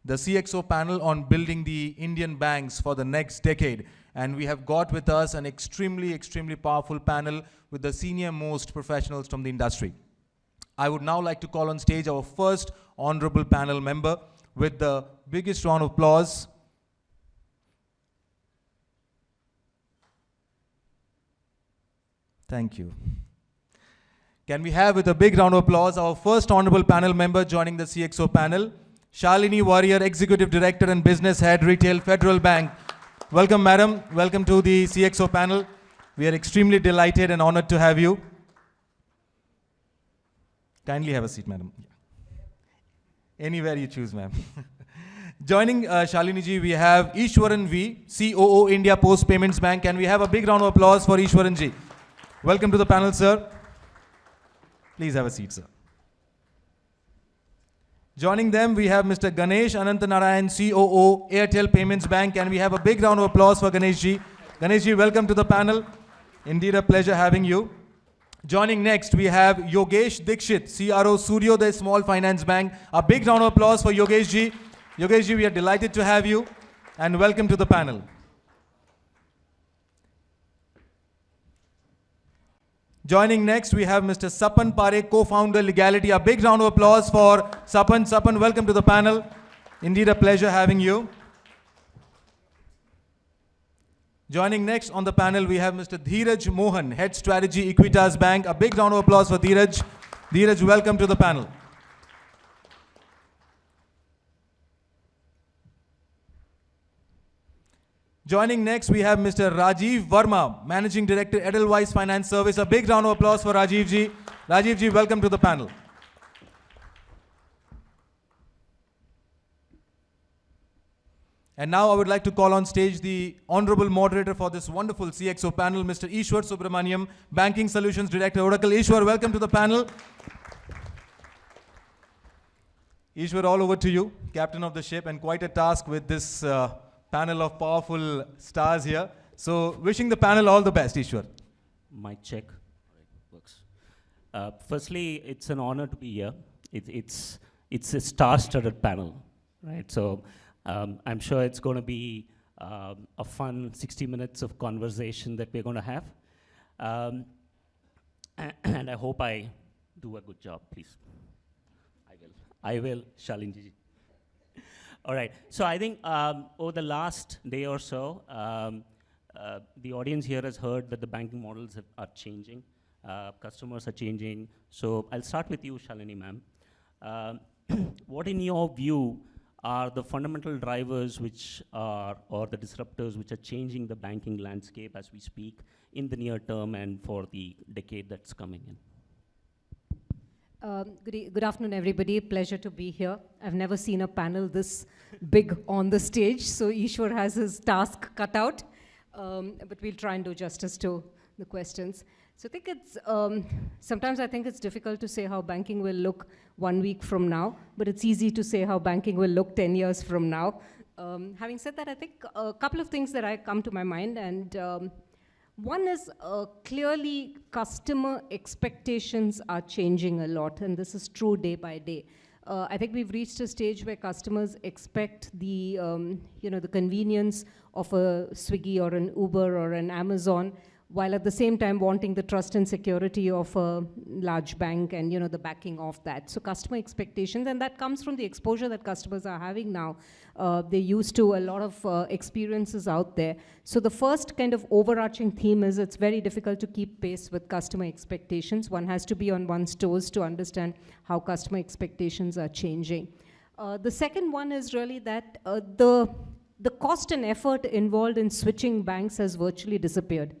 the CXO panel on building the Indian banks for the next decade. And we have got with us an extremely, extremely powerful panel with the senior most professionals from the industry. I would now like to call on stage our first honorable panel member with the biggest round of applause. Thank you. Can we have, with a big round of applause, our first honorable panel member joining the CXO panel, Shalini, Warrier, Executive Director and Business Head, Retail, Federal Bank. Welcome, madam. Welcome to the CXO panel. We are extremely delighted and honored to have you. Kindly have a seat, madam. Anywhere you choose, ma'am. Joining Shalini ji, we have Easwaran V, COO, India Post Payments Bank. Can we have a big round of applause for Easwaran ji? Welcome to the panel, sir. Please have a seat, sir. Joining them, we have Mr. Ganesh, Ananthanarayanan, COO, Airtel Payments Bank. Can we have a big round of applause for Ganesh ji? Ganesh ji, welcome to the panel. Indeed, a pleasure having you. Joining next, we have Yogesh Dixit, CRO, Suryoday Small Finance Bank. A big round of applause for Yogesh ji. Yogesh ji, we are delighted to have you, and welcome to the panel. Joining next, we have Mr. Sapan, Parekh, co-founder, Leegality. A big round of applause for Sapan. Sapan, welcome to the panel. Indeed, a pleasure having you. Joining next on the panel, we have Mr. Dheeraj Mohan, Head Strategy, Equitas Bank. A big round of applause for Dheeraj. Dheeraj, welcome to the panel. Joining next, we have Mr. Rajeev Varma, Managing Director, Edelweiss Finance Service. A big round of applause for Rajeev ji. Rajeev ji, welcome to the panel. And now I would like to call on stage the honorable moderator for this wonderful CXO panel, Mr. Easwar Subramanian, Banking Solutions Director, Oracle. Easwar, welcome to the panel. Easwar, all over to you, captain of the ship, and quite a task with this panel of powerful stars here. So wishing the panel all the best, Easwar. Mic check. Works. Firstly, it's an honor to be here. It's a star-studded panel, right? So I'm sure it's going to be a fun 60 minutes of conversation that we're going to have. And I hope I do a good job, please. I will, Shalini ji. All right, so I think over the last day or so, the audience here has heard that the banking models are changing, customers are changing. So I'll start with you, Shalini ma'am. What in your view are the fundamental drivers which are, or the disruptors which are changing the banking landscape as we speak in the near term and for the decade that's coming in? Good afternoon, everybody. Pleasure to be here. I've never seen a panel this big on the stage, so Easwar has his task cut out, but we'll try and do justice to the questions. So I think it's, sometimes I think it's difficult to say how banking will look 1 week from now, but it's easy to say how banking will look 10 years from now. Having said that, I think a couple of things that I come to my mind, and one is clearly customer expectations are changing a lot, and this is true day by day. I think we've reached a stage where customers expect the, the convenience of a Swiggy or an Uber or an Amazon, while at the same time wanting the trust and security of a large bank and the backing of that. So customer expectations, and that comes from the exposure that customers are having now. They're used to a lot of experiences out there. So the first kind of overarching theme is it's very difficult to keep pace with customer expectations. One has to be on one's toes to understand how customer expectations are changing. The second one is really that the cost and effort involved in switching banks has virtually disappeared.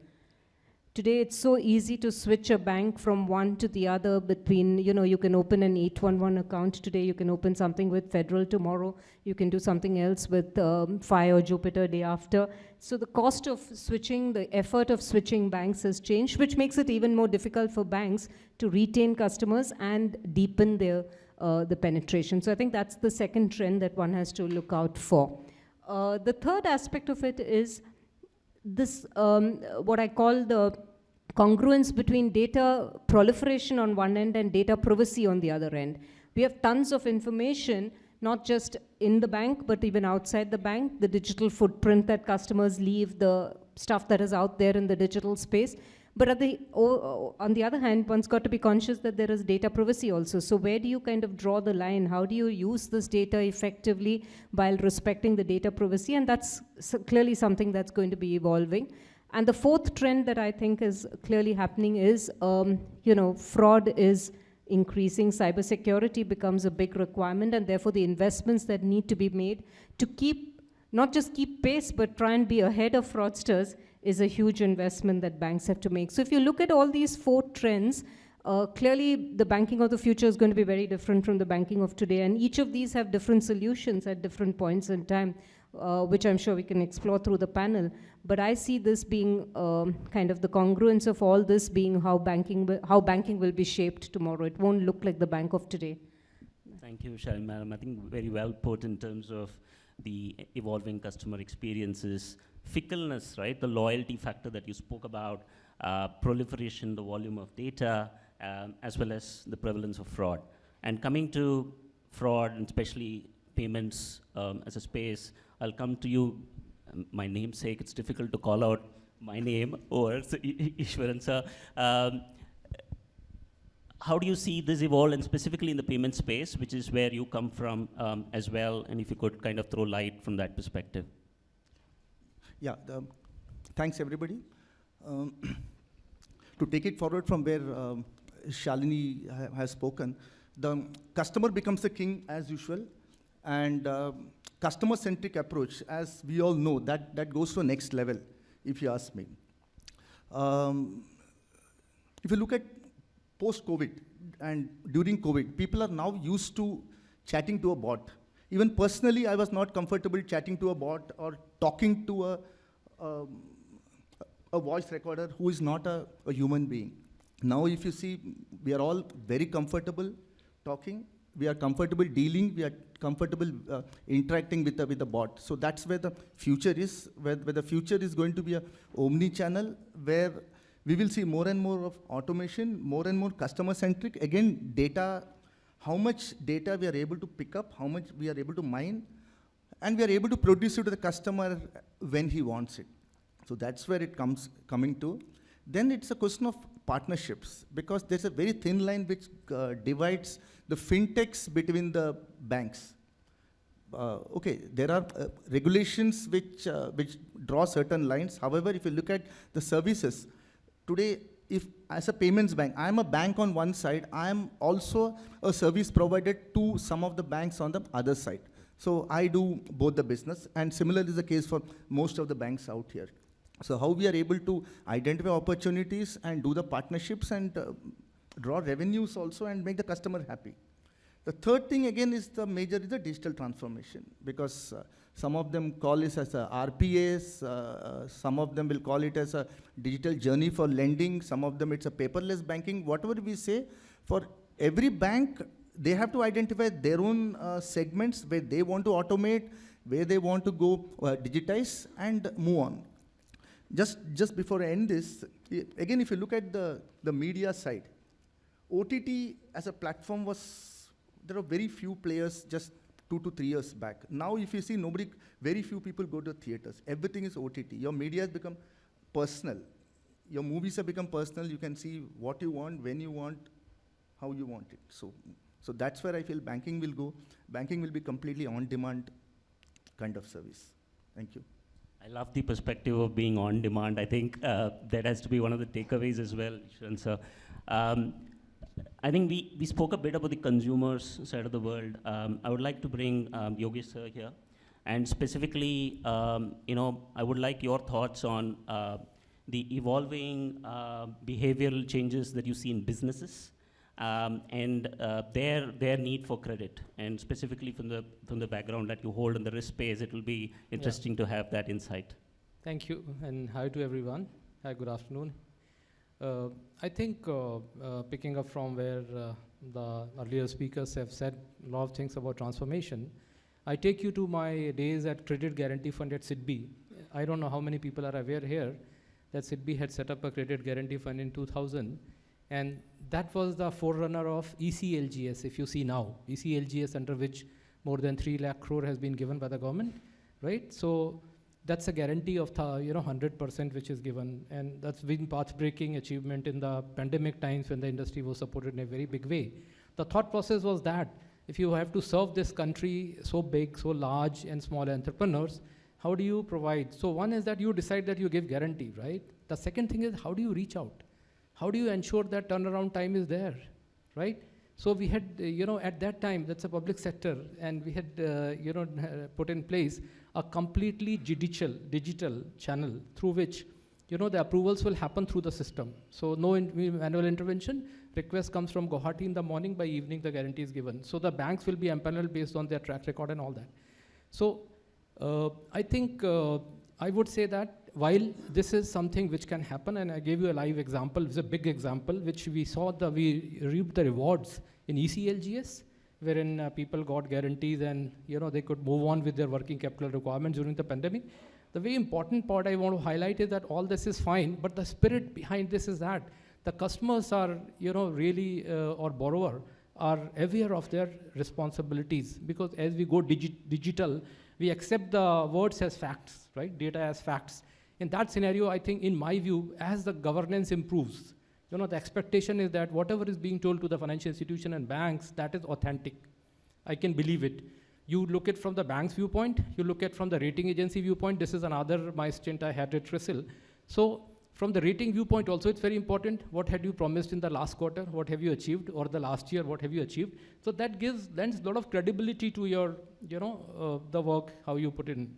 Today, it's so easy to switch a bank from one to the other between, you can open an 811 account today, you can open something with Federal tomorrow, you can do something else with Fi or Jupiter day after. So the cost of switching, the effort of switching banks has changed, which makes it even more difficult for banks to retain customers and deepen their the penetration. So I think that's the second trend that one has to look out for. The third aspect of it is this, what I call the congruence between data proliferation on one end and data privacy on the other end. We have tons of information not just in the bank, but even outside the bank, the digital footprint that customers leave, the stuff that is out there in the digital space. But on the other hand, one's got to be conscious that there is data privacy also. So where do you kind of draw the line? How do you use this data effectively while respecting the data privacy? And that's clearly something that's going to be evolving. And the fourth trend that I think is clearly happening is, fraud is increasing. Cybersecurity becomes a big requirement, and therefore the investments that need to be made to not just keep pace, but try and be ahead of fraudsters is a huge investment that banks have to make. So if you look at all these four trends, clearly the banking of the future is going to be very different from the banking of today, and each of these have different solutions at different points in time, which I'm sure we can explore through the panel. But I see this being kind of the congruence of all this being how banking will be shaped tomorrow. It won't look like the bank of today. Thank you, Shalini madam. I think very well put in terms of the evolving customer experiences, fickleness, right? The loyalty factor that you spoke about, proliferation, the volume of data, as well as the prevalence of fraud. And coming to fraud, and especially payments as a space, I'll come to you. My namesake, it's difficult to call out my name, or Easwaran sir. How do you see this evolve, and specifically in the payment space, which is where you come from as well, and if you could kind of throw light from that perspective? Yeah, thanks everybody. To take it forward from where Shalini has spoken, the customer becomes the king as usual, and customer-centric approach, as we all know, that goes to the next level, if you ask me. If you look at post-COVID and during COVID, people are now used to chatting to a bot. Even personally, I was not comfortable chatting to a bot or talking to a voice recorder who is not a human being. Now, if you see, we are all very comfortable talking. We are comfortable dealing. We are comfortable interacting with the bot. So that's where the future is, where the future is going to be a omni-channel, where we will see more and more of automation, more and more customer-centric. Again, data, how much data we are able to pick up, how much we are able to mine, and we are able to produce it to the customer when he wants it. So that's where it coming to. Then it's a question of partnerships, because there's a very thin line which divides the fintechs between the banks. Okay, there are regulations which draw certain lines. However, if you look at the services, today, if as a payments bank, I'm a bank on one side, I'm also a service provider to some of the banks on the other side. So I do both the business, and similar is the case for most of the banks out here. So how we are able to identify opportunities and do the partnerships and draw revenues also and make the customer happy. The third thing again is the digital transformation, because some of them call it as a RPAs, some of them will call it as a digital journey for lending, some of them it's a paperless banking, whatever we say. For every bank, they have to identify their own segments where they want to automate, where they want to go digitize and move on. Just before I end this, again, if you look at the media side, OTT as a platform there are very few players just 2 to 3 years back. Now, if you see, very few people go to theaters. Everything is OTT. Your media has become personal. Your movies have become personal. You can see what you want, when you want, how you want it. So that's where I feel banking will go. Banking will be completely on-demand kind of service. Thank you. I love the perspective of being on demand. I think that has to be one of the takeaways as well, Easwaran sir. I think we spoke a bit about the consumers side of the world. I would like to bring Yogesh sir here. And specifically, I would like your thoughts on the evolving behavioral changes that you see in businesses and their need for credit. And specifically from the background that you hold in the risk space, it will be interesting to have that insight. Thank you, and hi to everyone. Hi, good afternoon. I think picking up from where the earlier speakers have said a lot of things about transformation, I take you to my days at Credit Guarantee Fund at SIDBI. I don't know how many people are aware here that SIDBI had set up a Credit Guarantee Fund in 2000, and that was the forerunner of ECLGS, if you see now. ECLGS, under which more than 3 lakh crore has been given by the government, right? So that's a guarantee of 100% which is given, and that's been path-breaking achievement in the pandemic times when the industry was supported in a very big way. The thought process was that if you have to serve this country so big, so large, and small entrepreneurs, how do you provide? So one is that you decide that you give guarantee, right? The second thing is, how do you reach out? How do you ensure that turnaround time is there, right? So we had, at that time, that's a public sector, and we had, put in place a completely digital channel through which, the approvals will happen through the system. So no manual intervention. Request comes from Guwahati in the morning, by evening the guarantee is given. So the banks will be empaneled based on their track record and all that. So I think I would say that while this is something which can happen, and I gave you a live example, it's a big example, which we saw we reaped the rewards in ECLGS, wherein people got guarantees and they could move on with their working capital requirements during the pandemic. The very important part I want to highlight is that all this is fine, but the spirit behind this is that the customers are, really, or borrower are aware of their responsibilities, because as we go digital, we accept the words as facts, right? Data as facts. In that scenario, I think, in my view, as the governance improves, the expectation is that whatever is being told to the financial institution and banks, that is authentic. I can believe it. You look at from the bank's viewpoint, you look at from the rating agency viewpoint. This is another my stint I had at CRISIL. So from the rating viewpoint also, it's very important. What had you promised in the last quarter? What have you achieved? Or the last year, what have you achieved? So that lends a lot of credibility to your, the work, how you put it in.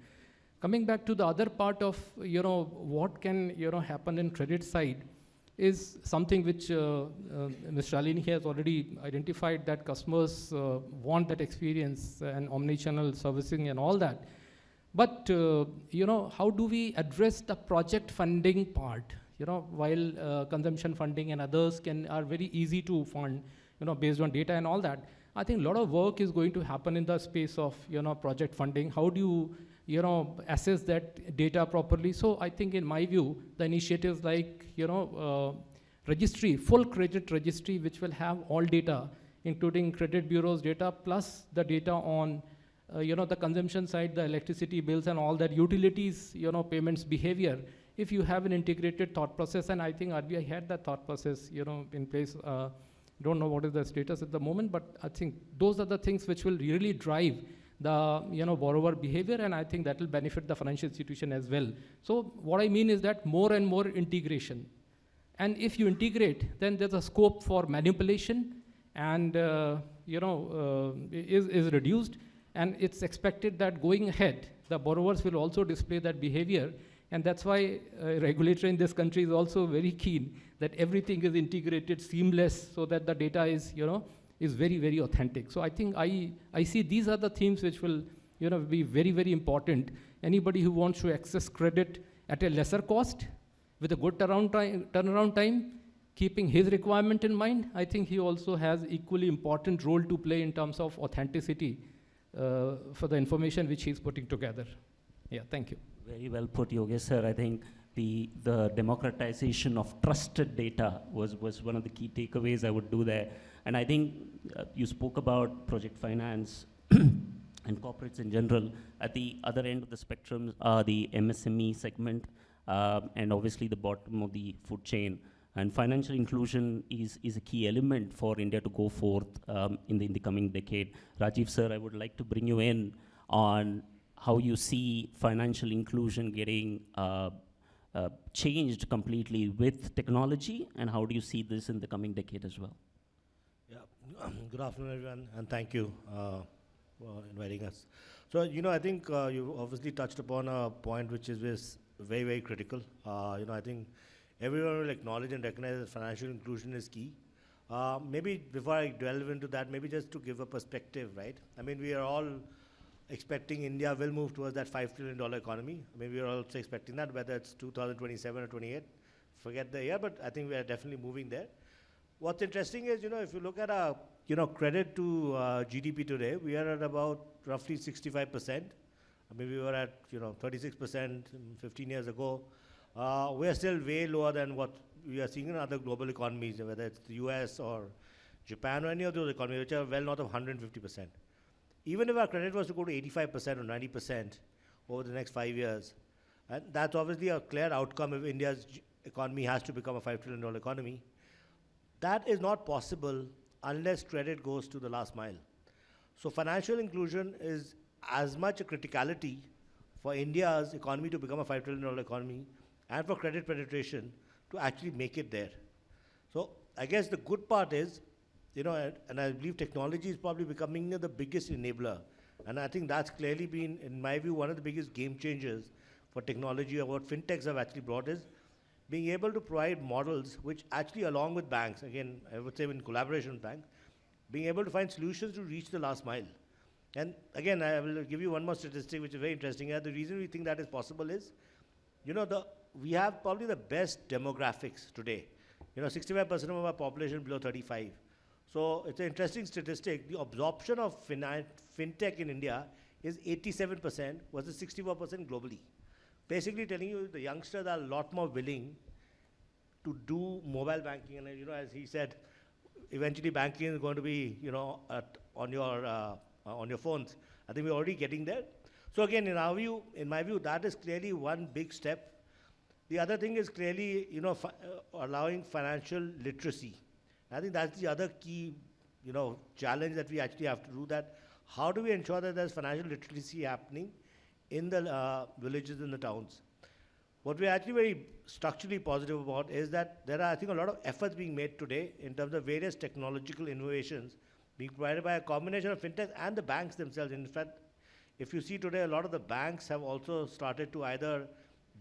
Coming back to the other part of, what can, happen in credit side is something which Ms. Shalini has already identified, that customers want that experience and omni-channel servicing and all that. But, how do we address the project funding part? While consumption funding and others are very easy to fund, based on data and all that, I think a lot of work is going to happen in the space of, project funding. How do you, assess that data properly? So I think, in my view, the initiatives like, registry, full credit registry, which will have all data, including credit bureaus data, plus the data on, the consumption side, the electricity bills and all that, utilities, payments behavior. If you have an integrated thought process, and I think RBI had that thought process, in place. Don't know what is the status at the moment, but I think those are the things which will really drive the borrower behavior, and I think that will benefit the financial institution as well. So what I mean is that more and more integration. And if you integrate, then there's a scope for manipulation and is reduced. And it's expected that going ahead, the borrowers will also display that behavior. And that's why a regulator in this country is also very keen that everything is integrated, seamless, so that the data is, is very, very authentic. So I think I see these are the themes which will, be very, very important. Anybody who wants to access credit at a lesser cost, with a good turnaround time, keeping his requirement in mind, I think he also has equally important role to play in terms of authenticity for the information which he's putting together. Yeah, thank you. Very well put, Yogesh sir. I think the democratization of trusted data was one of the key takeaways I would do there. And I think you spoke about project finance and corporates in general. At the other end of the spectrum are the MSME segment, and obviously the bottom of the food chain. And financial inclusion is a key element for India to go forth in the coming decade. Rajeev sir, I would like to bring you in on how you see financial inclusion getting changed completely with technology, and how do you see this in the coming decade as well? Yeah, good afternoon everyone, and thank you for inviting us. So, I think you obviously touched upon a point which is very, very critical. I think everyone will acknowledge and recognize that financial inclusion is key. Maybe before I delve into that, maybe just to give a perspective, right? I mean, we are all expecting India will move towards that $5 trillion economy. Maybe we are also expecting that, whether it's 2027 or 28, forget the year, but I think we are definitely moving there. What's interesting is, if you look at our, credit to GDP today, we are at about roughly 65%. I mean, we were at, 36% 15 years ago. We are still way lower than what we are seeing in other global economies, whether it's the US or Japan or any of those economies, which are well north of 150%. even if our credit was to go to 85% or 90% over the next 5 years, and that's obviously a clear outcome if India's economy has to become a $5 trillion economy, that is not possible unless credit goes to the last mile. So financial inclusion is as much a criticality for India's economy to become a $5 trillion economy and for credit penetration to actually make it there. So I guess the good part is, you know, and I believe technology is probably becoming the biggest enabler. And I think that's clearly been, in my view, one of the biggest game changers for technology, or what fintechs have actually brought is being able to provide models which actually, along with banks, again, I would say in collaboration with banks, being able to find solutions to reach the last mile. And again, I will give you one more statistic which is very interesting. The reason we think that is possible is, you know, we have probably the best demographics today. You know, 65% of our population below 35. So it's an interesting statistic. The absorption of fintech in India is 87% versus 64% globally. Basically telling you the youngsters are a lot more willing to do mobile banking. And you know, as he said, eventually banking is going to be, you know, on your phones. I think we're already getting there. So again, in my view, that is clearly one big step. The other thing is clearly, you know, allowing financial literacy. I think that's the other key, you know, challenge that we actually have to do. That how do we ensure that there's financial literacy happening in the villages and the towns? What we're actually very structurally positive about is that there are, I think, a lot of efforts being made today in terms of various technological innovations being provided by a combination of fintech and the banks themselves. In fact, if you see today, a lot of the banks have also started to either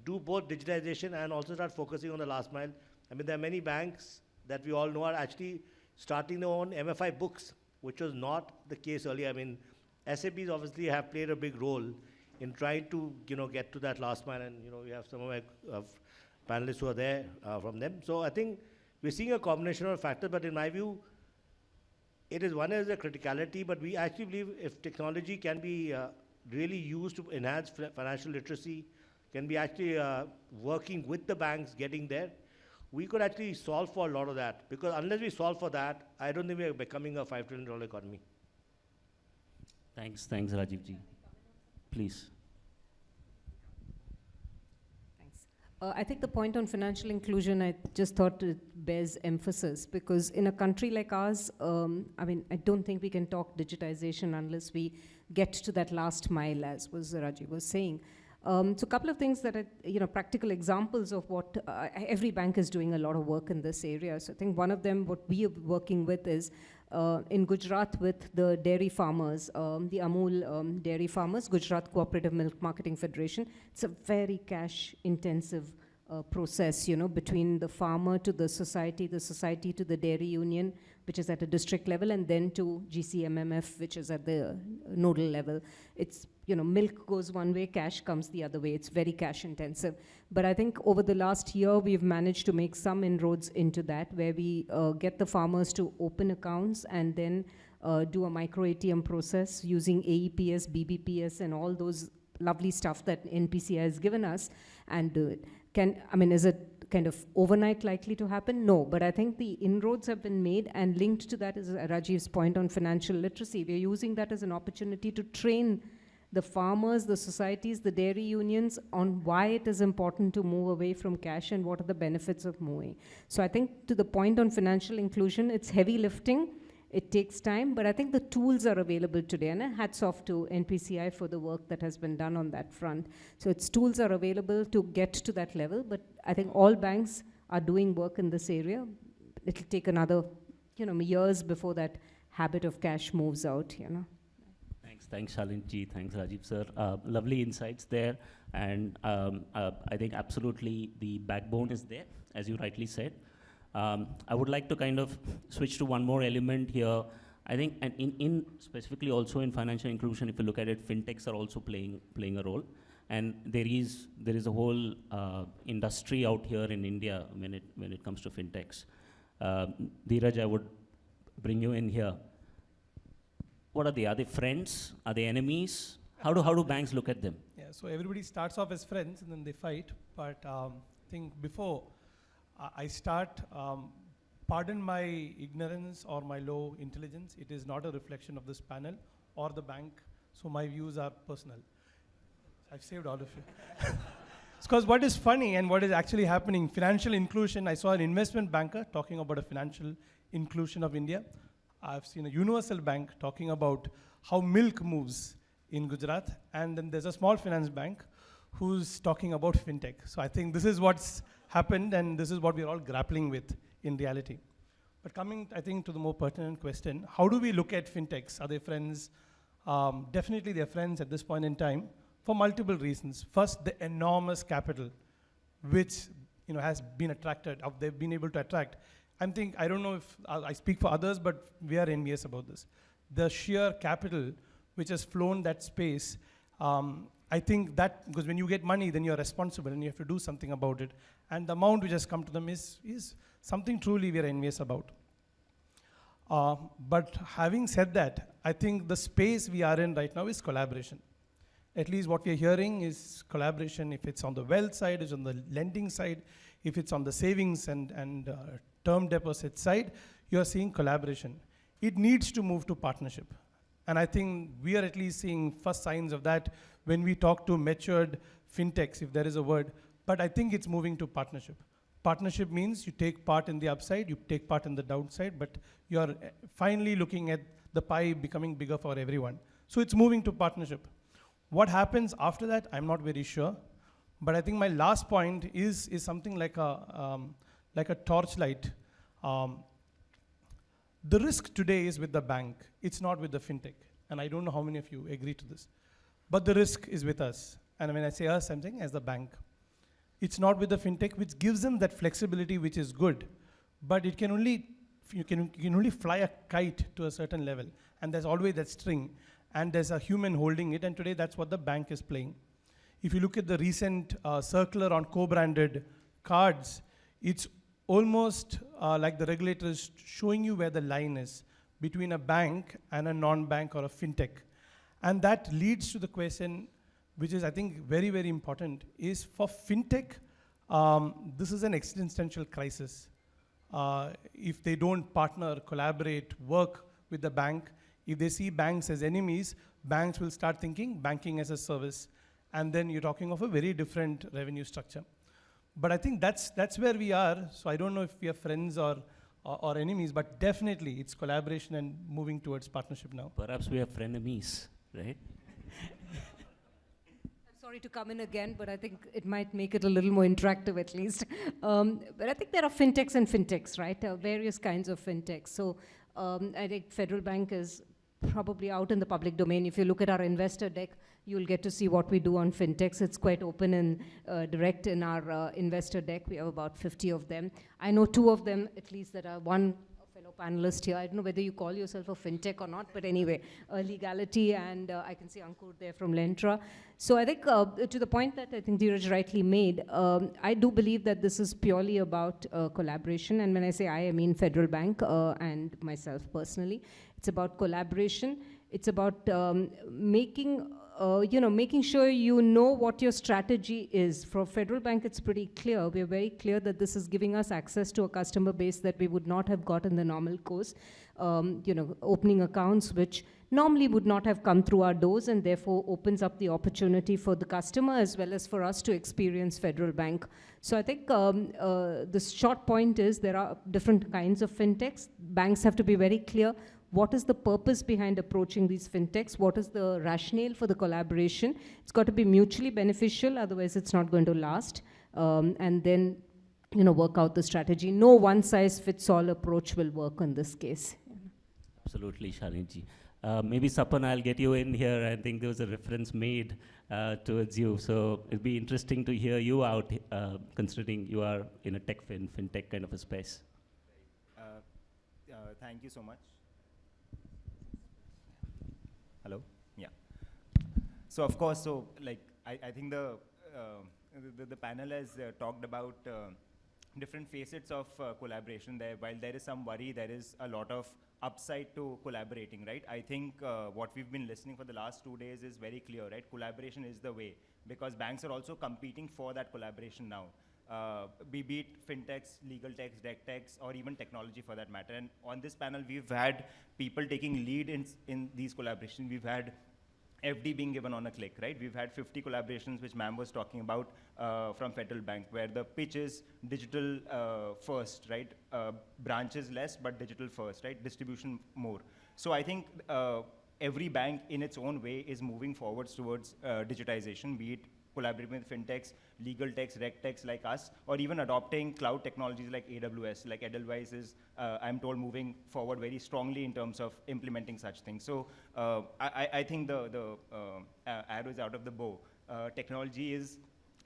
do both digitization and also start focusing on the last mile. I mean, there are many banks that we all know are actually starting their own MFI books, which was not the case earlier. I mean, SAPs obviously have played a big role in trying to, you know, get to that last mile, and, you know, we have some of my panelists who are there from them. So I think we're seeing a combination of factors, but in my view, it is one is a criticality, but we actually believe if technology can be really used to enhance financial literacy, can be actually working with the banks getting there, we could actually solve for a lot of that. Because unless we solve for that, I don't think we're becoming a $5 trillion economy. Thanks, Rajeev ji. Please. Thanks. I think the point on financial inclusion, I just thought it bears emphasis, because in a country like ours, I mean, I don't think we can talk digitization unless we get to that last mile, as Rajeev was saying. So a couple of things that are, you know, practical examples of what every bank is doing a lot of work in this area. So I think one of them, what we are working with is in Gujarat with the dairy farmers, the Amul dairy farmers, Gujarat Cooperative Milk Marketing Federation. It's a very cash intensive process, you know, between the farmer to the society to the dairy union, which is at a district level, and then to GCMMF, which is at the nodal level. It's, you know, milk goes one way, cash comes the other way. It's very cash intensive. But I think over the last year, we've managed to make some inroads into that, where we get the farmers to open accounts and then do a micro ATM process using AEPS, BBPS, and all those lovely stuff that NPCI has given us, and do it. Is it kind of overnight likely to happen? No, but I think the inroads have been made, and linked to that is Rajeev's point on financial literacy. We're using that as an opportunity to train the farmers, the societies, the dairy unions on why it is important to move away from cash and what are the benefits of moving. So I think to the point on financial inclusion, it's heavy lifting. It takes time, but I think the tools are available today, and hats off to NPCI for the work that has been done on that front. So its tools are available to get to that level, but I think all banks are doing work in this area. It'll take another, you know, years before that habit of cash moves out, you know. Thanks Shalini ji, thanks Rajeev sir. Lovely insights there, and I think absolutely the backbone is there, as you rightly said. I would like to kind of switch to one more element here. I think, and in specifically also in financial inclusion, if you look at it, fintechs are also playing a role, and there is a whole industry out here in India when it comes to fintechs. Dheeraj, I would bring you in here. What are they? Are they friends? Are they enemies? How do banks look at them? Yeah, so everybody starts off as friends and then they fight. But I think before I start, pardon my ignorance or my low intelligence. It is not a reflection of this panel or the bank, so my views are personal. I've saved all of you. Because what is funny and what is actually happening, financial inclusion, I saw an investment banker talking about a financial inclusion of India. I've seen a universal bank talking about how milk moves in Gujarat, and then there's a small finance bank who's talking about fintech. So I think this is what's happened, and this is what we're all grappling with in reality. But coming, I think, to the more pertinent question, how do we look at fintechs? Are they friends? Definitely they're friends at this point in time for multiple reasons. First, the enormous capital which has been attracted, they've been able to attract. I don't know if I speak for others, but we are envious about this. The sheer capital which has flown that space, I think that, because when you get money, then you're responsible and you have to do something about it. And the amount which has come to them is something truly we are envious about. But having said that, I think the space we are in right now is collaboration. At least what we're hearing is collaboration. If it's on the wealth side, it's on the lending side, if it's on the savings and term deposit side, you're seeing collaboration. It needs to move to partnership. And I think we are at least seeing first signs of that when we talk to matured fintechs, if there is a word. But I think it's moving to partnership. Partnership means you take part in the upside, you take part in the downside, but you're finally looking at the pie becoming bigger for everyone. So it's moving to partnership. What happens after that, I'm not very sure. But I think my last point is something like a torchlight. The risk today is with the bank. It's not with the fintech. And I don't know how many of you agree to this. But the risk is with us. And when I say us, I'm saying as the bank. It's not with the fintech, which gives them that flexibility, which is good. But it can only, you can only fly a kite to a certain level. And there's always that string. And there's a human holding it. And today, that's what the bank is playing. If you look at the recent circular on co-branded cards, it's almost like the regulator is showing you where the line is between a bank and a non-bank or a fintech. And that leads to the question, which is, I think, very, very important, is for fintech, this is an existential crisis. If they don't partner, collaborate, work with the bank, if they see banks as enemies, banks will start thinking banking as a service. And then you're talking of a very different revenue structure. But I think that's where we are. So I don't know if we are friends or enemies, but definitely it's collaboration and moving towards partnership now. Perhaps we are frenemies, right? Sorry to come in again, but I think it might make it a little more interactive at least. But I think there are fintechs and fintechs, right? Various kinds of fintechs. So I think Federal Bank is probably out in the public domain. If you look at our investor deck, you'll get to see what we do on fintechs. It's quite open and direct in our investor deck. We have about 50 of them. I know 2 of them, at least, that are one fellow panelist here. I don't know whether you call yourself a fintech or not, but anyway, Leegality, and I can see Ankur there from Lentra. So I think to the point that I think Dheeraj rightly made, I do believe that this is purely about collaboration. And when I say I mean Federal Bank and myself personally. It's about collaboration. It's about making sure you know what your strategy is. For Federal Bank, it's pretty clear. We're very clear that this is giving us access to a customer base that we would not have got in the normal course. Opening accounts which normally would not have come through our doors, and therefore opens up the opportunity for the customer as well as for us to experience Federal Bank. So I think the short point is there are different kinds of fintechs. Banks have to be very clear. What is the purpose behind approaching these fintechs? What is the rationale for the collaboration? It's got to be mutually beneficial, otherwise it's not going to last. And then, work out the strategy. No one-size-fits-all approach will work in this case. Absolutely, Shalini. Maybe Sapan, I'll get you in here. I think there was a reference made towards you. So it'll be interesting to hear you out, considering you are in a fintech kind of a space. Thank you so much. Hello? Yeah. So of course, I think the panel has talked about different facets of collaboration there. While there is some worry, there is a lot of upside to collaborating, right? I think what we've been listening for the last 2 days is very clear, right? Collaboration is the way, because banks are also competing for that collaboration now. be it fintechs, legal techs, deck techs, or even technology for that matter. And on this panel, we've had people taking lead in these collaborations. We've had FD being given on a click, right? We've had 50 collaborations, which ma'am was talking about from Federal Bank, where the pitch is digital first, right? Branches less, but digital first, right? Distribution more. So I think every bank in its own way is moving forwards towards digitization, be it collaborating with fintechs, legal techs, reg techs like us, or even adopting cloud technologies like AWS, like Edelweiss is, I'm told, moving forward very strongly in terms of implementing such things. So I think the arrow is out of the bow. Technology is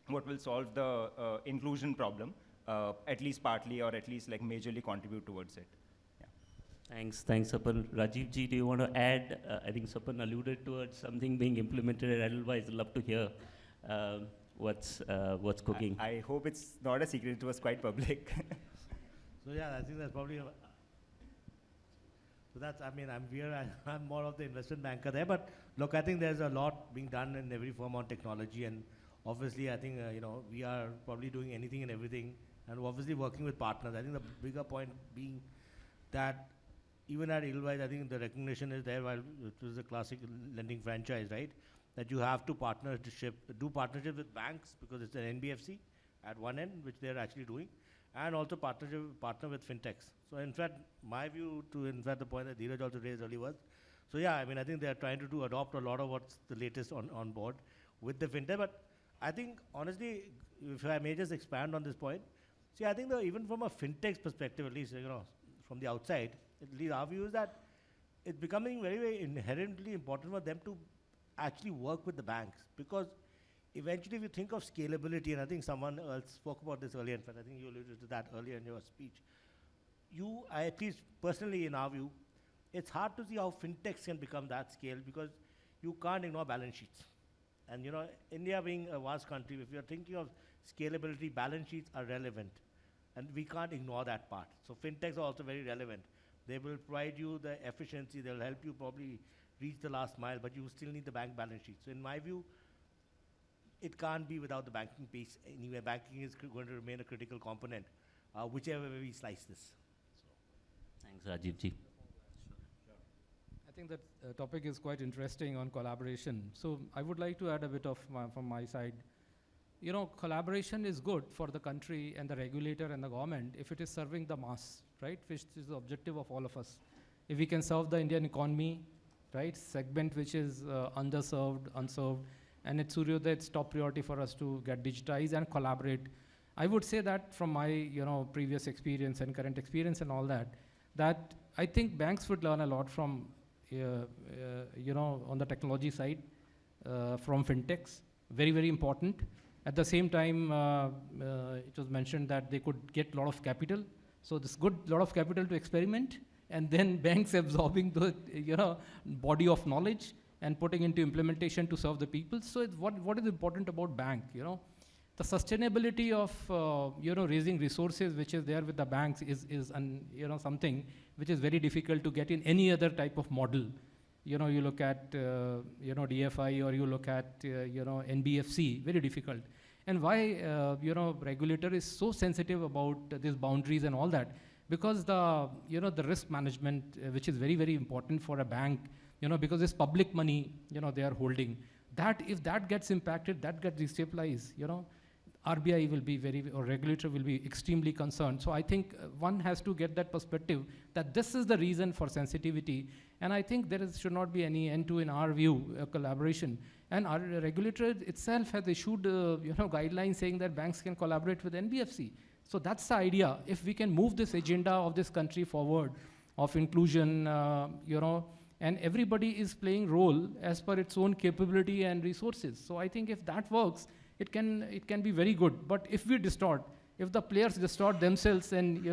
what will solve the inclusion problem, at least partly, or at least like majorly contribute towards it. Thanks, Sapan. Rajeev ji, do you want to add? I think Sapan alluded towards something being implemented at Edelweiss. I'd love to hear what's cooking. I hope it's not a secret. It was quite public. So yeah, I think that's probably. So that's, I mean, I'm here. I'm more of the investment banker there. But look, I think there's a lot being done in every firm on technology, and obviously, I think we are probably doing anything and everything, and we're obviously working with partners. I think the bigger point being that even at Edelweiss, I think the recognition is there, while it was a classic lending franchise, right? That you have to do partnership with banks, because it's an NBFC at one end, which they're actually doing, and also partner with fintechs. So in fact, my view to, in fact, the point that Dheeraj also raised earlier was, so yeah, I mean, I think they're trying to adopt a lot of what's the latest on board with the fintech. But I think, honestly, if I may just expand on this point, see, I think even from a fintech's perspective, at least, from the outside, at least our view is that it's becoming very, very inherently important for them to actually work with the banks, because eventually if you think of scalability, and I think someone else spoke about this earlier, in fact, I think you alluded to that earlier in your speech. At least personally in our view, it's hard to see how fintechs can become that scale, because you can't ignore balance sheets. And India being a vast country, if you're thinking of scalability, balance sheets are relevant. And we can't ignore that part. So fintechs are also very relevant. They will provide you the efficiency, they'll help you probably reach the last mile, but you still need the bank balance sheet. So in my view, it can't be without the banking piece. Anyway, banking is going to remain a critical component, whichever way we slice this. Thanks, Rajeev ji. I think that topic is quite interesting on collaboration. So I would like to add a bit of from my side. Collaboration is good for the country and the regulator and the government if it is serving the mass, right? Which is the objective of all of us. If we can serve the Indian economy, right? Segment which is underserved, unserved, and at Suryoday, it's top priority for us to get digitized and collaborate. I would say that from my previous experience and current experience and all that I think banks would learn a lot from on the technology side from fintechs. Very, very important. At the same time, it was mentioned that they could get a lot of capital. So this good lot of capital to experiment, and then banks absorbing the body of knowledge and putting into implementation to serve the people. So what is important about bank? The sustainability of raising resources which is there with the banks is something which is very difficult to get in any other type of model. You look at DFI, or you look at NBFC, very difficult. And why regulator is so sensitive about these boundaries and all that, because the risk management, which is very, very important for a bank, because it's public money they are holding, that if that gets impacted, that gets destabilized, RBI will be or regulator will be extremely concerned. So I think one has to get that perspective that this is the reason for sensitivity. And I think should not be any end to, in our view, collaboration. And our regulator itself has issued guidelines saying that banks can collaborate with NBFC. So that's the idea. If we can move this agenda of this country forward, of inclusion, and everybody is playing role as per its own capability and resources. So I think if that works, it can be very good. But if we distort, if the players distort themselves and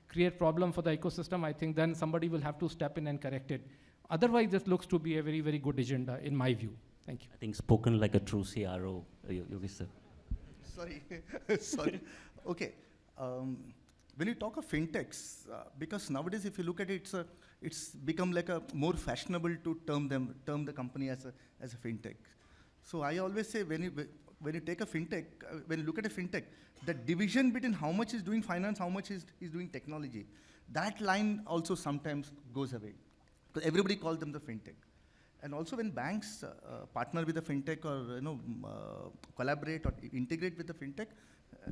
create problem for the ecosystem, I think then somebody will have to step in and correct it. Otherwise, this looks to be a very, very good agenda in my view. Thank you. I think spoken like a true CRO, Yogesh sir. Sorry. Okay. When you talk of fintechs, because nowadays if you look at it, it's become like a more fashionable to term the company as a fintech. So I always say when you take a fintech, when you look at a fintech, the division between how much is doing finance, how much is doing technology, that line also sometimes goes away. Because everybody calls them the fintech. And also when banks partner with a fintech or collaborate or integrate with the fintech,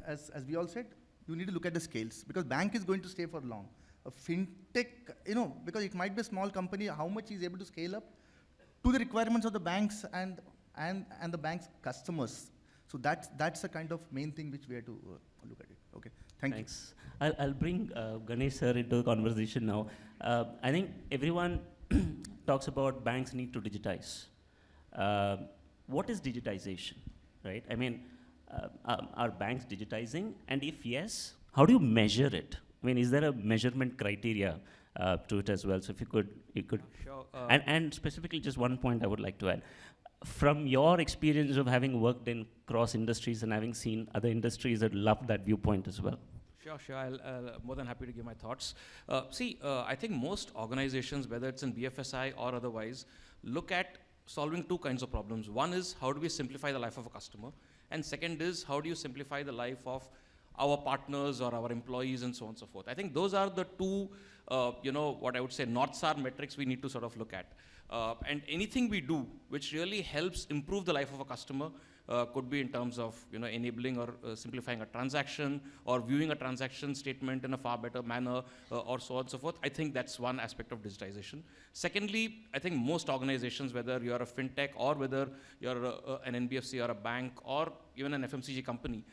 as we all said, you need to look at the scales because bank is going to stay for long. A fintech, because it might be a small company, how much is able to scale up to the requirements of the banks and the bank's customers. So that's the kind of main thing which we have to look at it. Okay, thanks. I'll bring Ganesh sir into the conversation now. I think everyone talks about banks need to digitize. What is digitization, right? I mean, are banks digitizing? And if yes, how do you measure it? I mean, is there a measurement criteria to it as well? So if you could. Sure. And specifically, just one point I would like to add. From your experience of having worked in cross industries and having seen other industries, I'd love that viewpoint as well. Sure. I'll more than happy to give my thoughts. I think most organizations, whether it's in BFSI or otherwise, look at solving two kinds of problems. One is how do we simplify the life of a customer? And second is how do you simplify the life of our partners or our employees and so on and so forth. I think those are the two, what I would say North Star metrics we need to sort of look at. And anything we do which really helps improve the life of a customer could be in terms of enabling or simplifying a transaction or viewing a transaction statement in a far better manner or so on and so forth. I think that's one aspect of digitization. Secondly, I think most organizations, whether you're a fintech or whether you're an NBFC or a bank or even an FMCG company,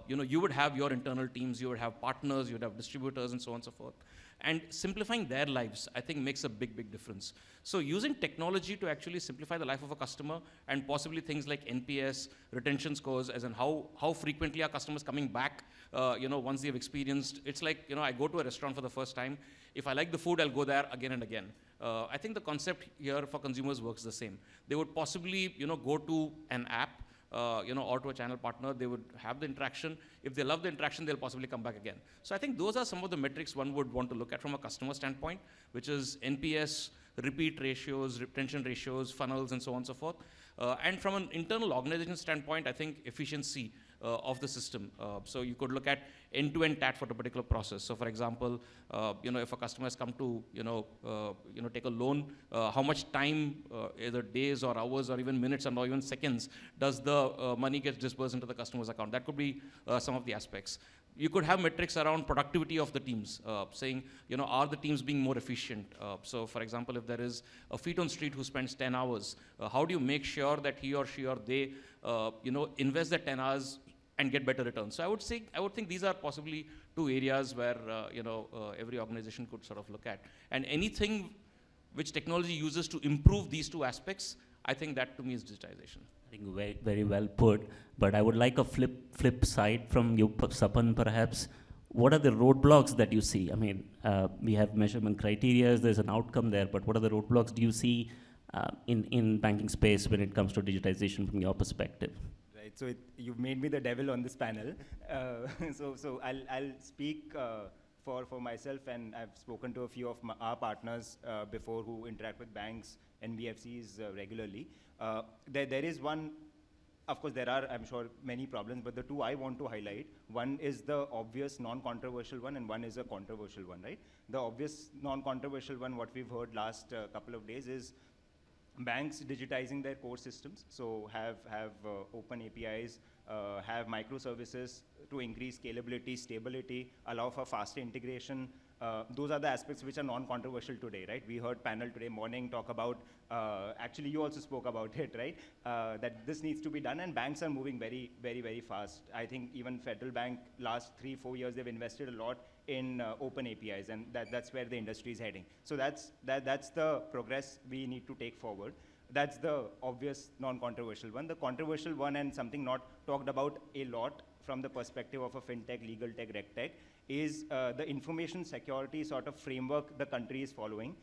you would have your internal teams, you would have partners, you would have distributors and so on and so forth. And simplifying their lives, I think, makes a big difference. So using technology to actually simplify the life of a customer and possibly things like NPS, retention scores, as in how frequently are customers coming back, once they've experienced. It's like, I go to a restaurant for the first time. If I like the food, I'll go there again and again. I think the concept here for consumers works the same. They would possibly, go to an app, or to a channel partner, they would have the interaction. If they love the interaction, they'll possibly come back again. So I think those are some of the metrics one would want to look at from a customer standpoint, which is NPS, repeat ratios, retention ratios, funnels, and so on and so forth. And from an internal organization standpoint, I think efficiency of the system. So you could look at end-to-end TAT for a particular process. So for example, if a customer has come to, take a loan, how much time, either days or hours or even minutes or even seconds, does the money get disbursed into the customer's account? That could be some of the aspects. You could have metrics around productivity of the teams, saying, are the teams being more efficient? So for example, if there is a feet on street who spends 10 hours, how do you make sure that he or she or they, invest that 10 hours and get better returns? So I would think these are possibly two areas where, every organization could sort of look at. And anything which technology uses to improve these two aspects, I think that to me is digitization. I think very, very well put, but I would like a flip side from you, Sapan, perhaps. What are the roadblocks that you see? I mean, we have measurement criteria, there's an outcome there, but what are the roadblocks do you see in banking space when it comes to digitization from your perspective? Right, so you've made me the devil on this panel. So I'll speak for myself, and I've spoken to a few of our partners before who interact with banks, NBFCs regularly. There is one, of course there are, I'm sure, many problems, but the two I want to highlight, one is the obvious non-controversial one and one is a controversial one, right? The obvious non-controversial one, what we've heard last couple of days is banks digitizing their core systems, so have open APIs, have microservices to increase scalability, stability, allow for faster integration. Those are the aspects which are non-controversial today, right? We heard panel today morning talk about, actually you also spoke about it, right? That this needs to be done, and banks are moving very fast. I think even Federal Bank, last 3-4 years, they've invested a lot in open APIs, and that's where the industry is heading. So that's the progress we need to take forward. That's the obvious non-controversial one. The controversial one, and something not talked about a lot from the perspective of a fintech, legal tech, reg tech, is the information security sort of framework the country is following.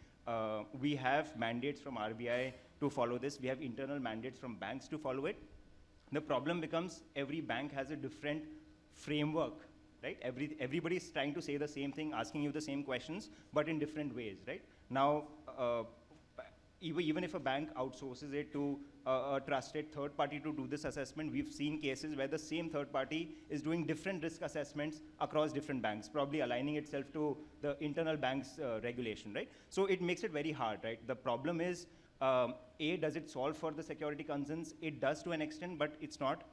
We have mandates from RBI to follow this. We have internal mandates from banks to follow it. The problem becomes every bank has a different framework, right? Everybody is trying to say the same thing, asking you the same questions, but in different ways, right? Now, even if a bank outsources it to a trusted third party to do this assessment. We've seen cases where the same third party is doing different risk assessments across different banks, probably aligning itself to the internal bank's regulation, right? So it makes it very hard, right? The problem is, A, does it solve for the security concerns? It does to an extent, but it's not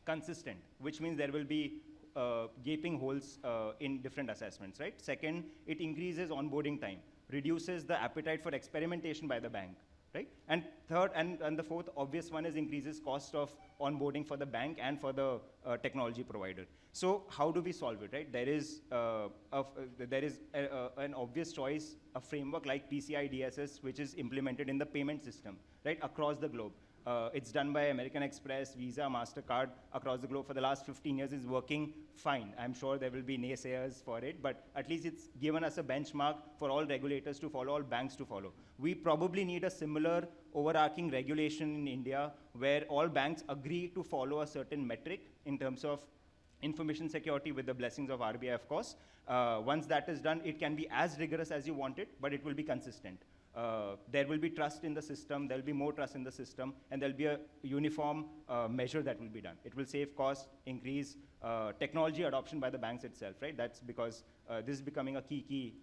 consistent, which means there will be gaping holes in different assessments, right? Second, it increases onboarding time, reduces the appetite for experimentation by the bank, right? And third, and the fourth obvious one is increases cost of onboarding for the bank and for the technology provider. So how do we solve it, right? There is an obvious choice, a framework like PCI DSS, which is implemented in the payment system, right, across the globe. It's done by American Express, Visa, MasterCard across the globe for the last 15 years. Is working fine. I'm sure there will be naysayers for it, but at least it's given us a benchmark for all regulators to follow, all banks to follow. We probably need a similar overarching regulation in India where all banks agree to follow a certain metric in terms of information security, with the blessings of RBI, of course. Once that is done, it can be as rigorous as you want it, but it will be consistent. There will be trust in the system, there will be more trust in the system, and there will be a uniform measure that will be done. It will save cost, increase technology adoption by the banks itself, right? That's because this is becoming a key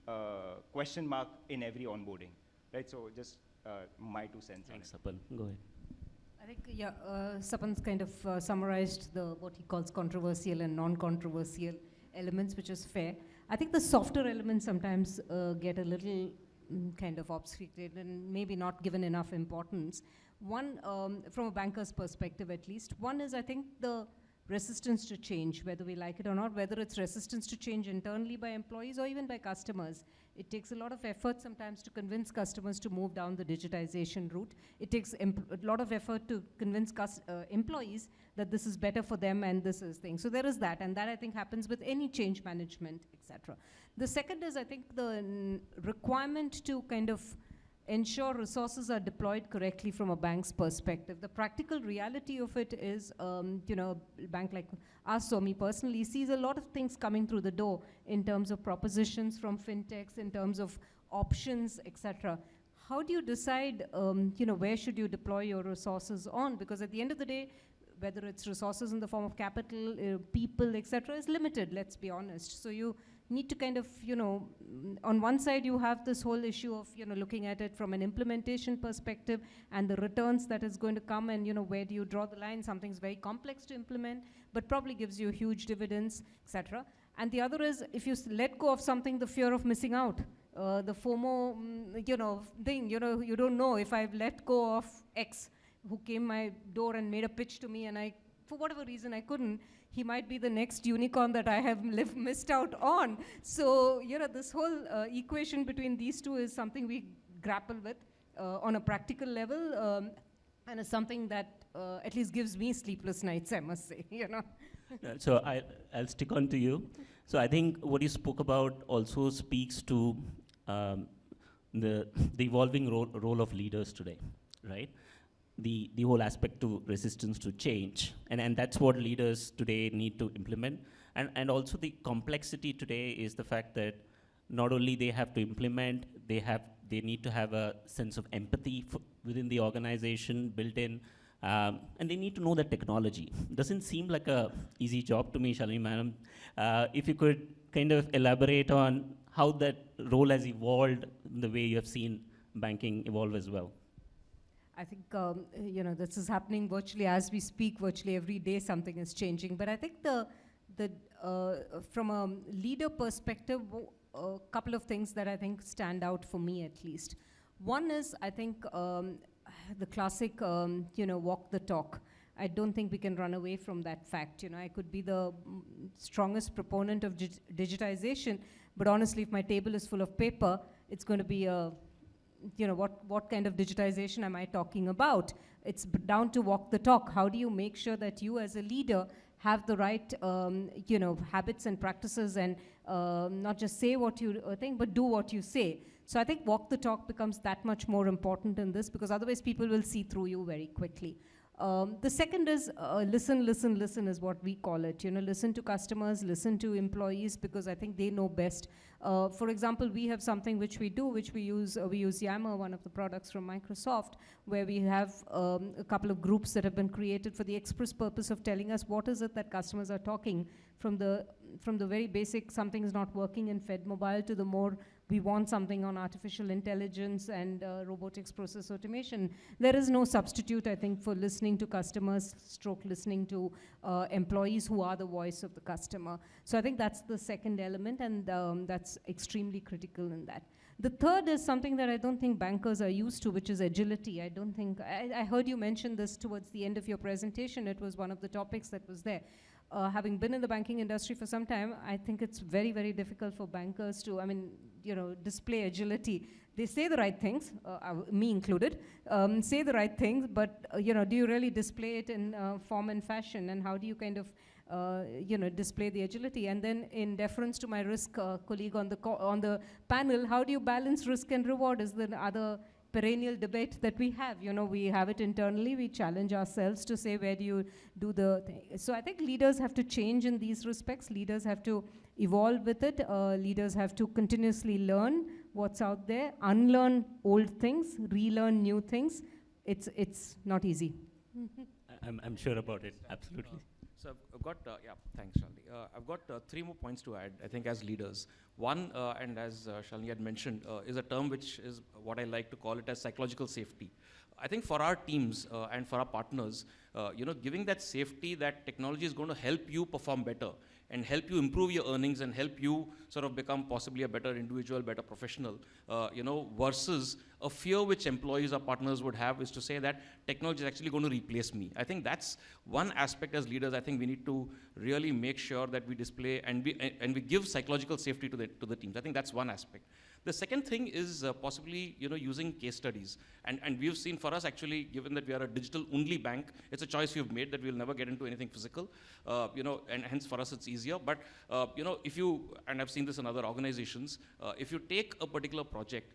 question mark in every onboarding, right? So just my 2 cents. Thanks, Sapan. Go ahead. I think, yeah, Sapan's kind of summarized what he calls controversial and non-controversial elements, which is fair. I think the softer elements sometimes get a little kind of obfuscated and maybe not given enough importance. One, from a banker's perspective at least, one is, I think, the resistance to change, whether we like it or not, whether it's resistance to change internally by employees or even by customers. It takes a lot of effort sometimes to convince customers to move down the digitization route. It takes a lot of effort to convince employees that this is better for them and this is thing. So there is that, and that I think happens with any change management, etc. The second is, I think, the requirement to kind of ensure resources are deployed correctly from a bank's perspective. The practical reality of it is, you know, a bank like us or me personally sees a lot of things coming through the door in terms of propositions from fintechs, in terms of options, etc. How do you decide, you know, where should you deploy your resources on? Because at the end of the day, whether it's resources in the form of capital, people, etc., is limited, let's be honest. So you need to kind of, you know, on one side you have this whole issue of, you know, looking at it from an implementation perspective and the returns that is going to come, and, you know, where do you draw the line? Something's very complex to implement, but probably gives you huge dividends, etc. And the other is, if you let go of something, the fear of missing out. The FOMO, you know, thing, you know, you don't know if I've let go of X, who came my door and made a pitch to me, and I, for whatever reason, I couldn't. He might be the next unicorn that I have missed out on. So, you know, this whole equation between these two is something we grapple with on a practical level, and is something that at least gives me sleepless nights, I must say, you know. So I'll stick on to you. So I think what you spoke about also speaks to the evolving role of leaders today, right? The whole aspect to resistance to change, and that's what leaders today need to implement. And also the complexity today is the fact that not only they have to implement, they need to have a sense of empathy within the organization built in, and they need to know the technology. Doesn't seem like a easy job to me, Shalini madam. If you could kind of elaborate on how that role has evolved, the way you have seen banking evolve as well. I think, you know, this is happening virtually as we speak. Virtually every day something is changing. But I think from a leader perspective, a couple of things that I think stand out for me at least. One is, I think, the classic, you know, walk the talk. I don't think we can run away from that fact. You know, I could be the strongest proponent of digitization, but honestly, if my table is full of paper, it's going to be a, you know, what kind of digitization am I talking about? It's down to walk the talk. How do you make sure that you as a leader have the right, you know, habits and practices, and not just say what you think, but do what you say. So I think walk the talk becomes that much more important in this, because otherwise people will see through you very quickly. The second is listen, listen, listen is what we call it. You know, listen to customers, listen to employees, because I think they know best. For example, we have something which we do, which we use Yammer, one of the products from Microsoft, where we have a couple of groups that have been created for the express purpose of telling us what is it that customers are talking, from the very basic something is not working in Fed Mobile to the more we want something on artificial intelligence and robotics process automation. There is no substitute, I think, for listening to customers, listening to employees who are the voice of the customer. So I think that's the second element, and that's extremely critical in that. The third is something that I don't think bankers are used to, which is agility. I heard you mention this towards the end of your presentation. It was one of the topics that was there. Having been in the banking industry for some time, I think it's very, very difficult for bankers to, display agility. They say the right things, me included, say the right things, but, do you really display it in form and fashion? And how do you kind of, display the agility? And then in deference to my risk colleague on the panel, how do you balance risk and reward is the other perennial debate that we have. We have it internally, we challenge ourselves to say, where do you do the thing? So I think leaders have to change in these respects. Leaders have to evolve with it. Leaders have to continuously learn what's out there, unlearn old things, relearn new things. It's not easy. I'm sure about it, absolutely. So I've got, thanks, Shalini. I've got 3 more points to add, I think, as leaders. One, and as Shalini had mentioned, is a term which is what I like to call it as psychological safety. I think for our teams and for our partners, giving that safety that technology is going to help you perform better and help you improve your earnings and help you sort of become possibly a better individual, better professional, versus a fear which employees or partners would have is to say that technology is actually going to replace me. I think that's one aspect as leaders. I think we need to really make sure that we display and we give psychological safety to the teams. I think that's one aspect. The second thing is possibly using case studies. And we've seen for us actually, given that we are a digital-only bank, it's a choice we've made that we'll never get into anything physical, and hence for us it's easier. But if you, and I've seen this in other organizations, if you take a particular project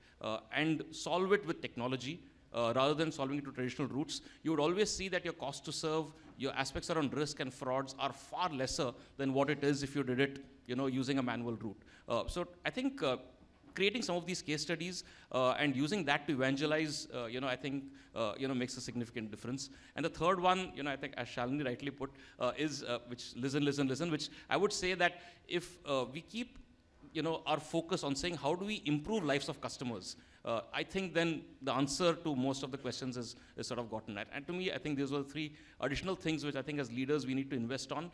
and solve it with technology, rather than solving it to traditional routes, you would always see that your cost to serve, your aspects around risk and frauds are far lesser than what it is if you did it using a manual route. So I think creating some of these case studies and using that to evangelize, I think, makes a significant difference. And the third one, I think, as Shalini rightly put, is which listen, which I would say that if we keep, our focus on saying how do we improve lives of customers, I think then the answer to most of the questions is sort of gotten at. And to me, I think these were 3 additional things which I think as leaders we need to invest on,